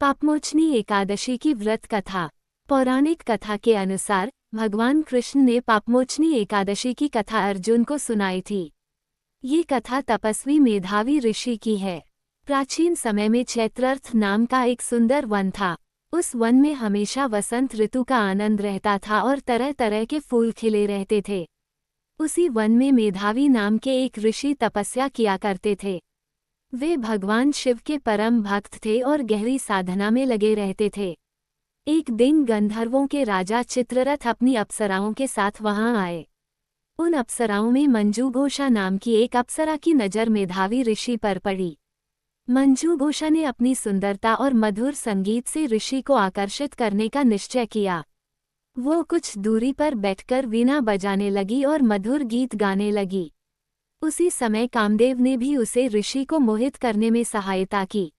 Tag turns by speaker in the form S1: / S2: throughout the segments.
S1: पापमोचनी एकादशी की व्रत कथा। पौराणिक कथा के अनुसार भगवान कृष्ण ने पापमोचनी एकादशी की कथा अर्जुन को सुनाई थी। ये कथा तपस्वी मेधावी ऋषि की है। प्राचीन समय में चैत्रर्थ नाम का एक सुंदर वन था। उस वन में हमेशा वसंत ऋतु का आनंद रहता था और तरह तरह के फूल खिले रहते थे। उसी वन में मेधावी नाम के एक ऋषि तपस्या किया करते थे। वे भगवान शिव के परम भक्त थे और गहरी साधना में लगे रहते थे। एक दिन गंधर्वों के राजा चित्ररथ अपनी अप्सराओं के साथ वहां आए। उन अप्सराओं में मंजूघोषा नाम की एक अप्सरा की नज़र मेधावी ऋषि पर पड़ी। मंजूघोषा ने अपनी सुंदरता और मधुर संगीत से ऋषि को आकर्षित करने का निश्चय किया। वो कुछ दूरी पर बैठकर वीणा बजाने लगी और मधुर गीत गाने लगी। उसी समय कामदेव ने भी उसे ऋषि को मोहित करने में सहायता की।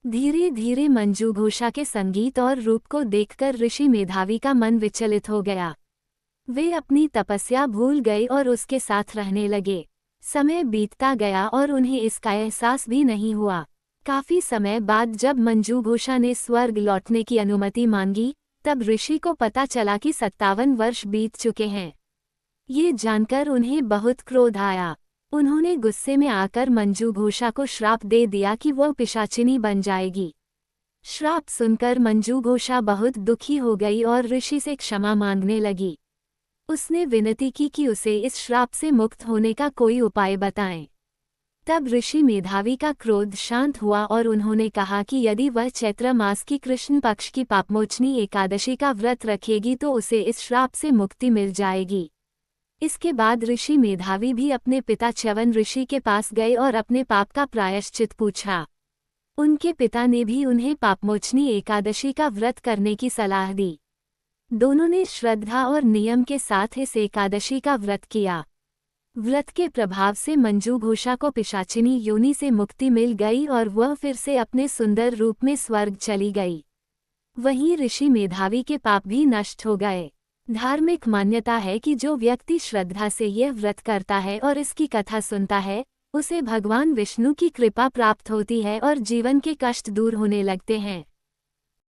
S1: धीरे धीरे मंजूघोषा के संगीत और रूप को देखकर ऋषि मेधावी का मन विचलित हो गया। वे अपनी तपस्या भूल गए और उसके साथ रहने लगे। समय बीतता गया और उन्हें इसका एहसास भी नहीं हुआ। काफी समय बाद जब मंजूघोषा ने स्वर्ग लौटने की अनुमति मांगी, तब ऋषि को पता चला कि 57 वर्ष बीत चुके हैं। ये जानकर उन्हें बहुत क्रोध आया। उन्होंने गुस्से में आकर मंजूघोषा को श्राप दे दिया कि वह पिशाचिनी बन जाएगी। श्राप सुनकर मंजूघोषा बहुत दुखी हो गई और ऋषि से क्षमा मांगने लगी। उसने विनती की कि उसे इस श्राप से मुक्त होने का कोई उपाय बताएं। तब ऋषि मेधावी का क्रोध शांत हुआ और उन्होंने कहा कि यदि वह चैत्र मास की कृष्ण पक्ष की पापमोचनी एकादशी का व्रत रखेगी तो उसे इस श्राप से मुक्ति मिल जाएगी। इसके बाद ऋषि मेधावी भी अपने पिता च्यवन ऋषि के पास गए और अपने पाप का प्रायश्चित पूछा। उनके पिता ने भी उन्हें पापमोचनी एकादशी का व्रत करने की सलाह दी। दोनों ने श्रद्धा और नियम के साथ इस एकादशी का व्रत किया। व्रत के प्रभाव से मंजूघोषा को पिशाचिनी योनि से मुक्ति मिल गई और वह फिर से अपने सुंदर रूप में स्वर्ग चली गई। वहीं ऋषि मेधावी के पाप भी नष्ट हो गए। धार्मिक मान्यता है कि जो व्यक्ति श्रद्धा से यह व्रत करता है और इसकी कथा सुनता है, उसे भगवान विष्णु की कृपा प्राप्त होती है और जीवन के कष्ट दूर होने लगते हैं।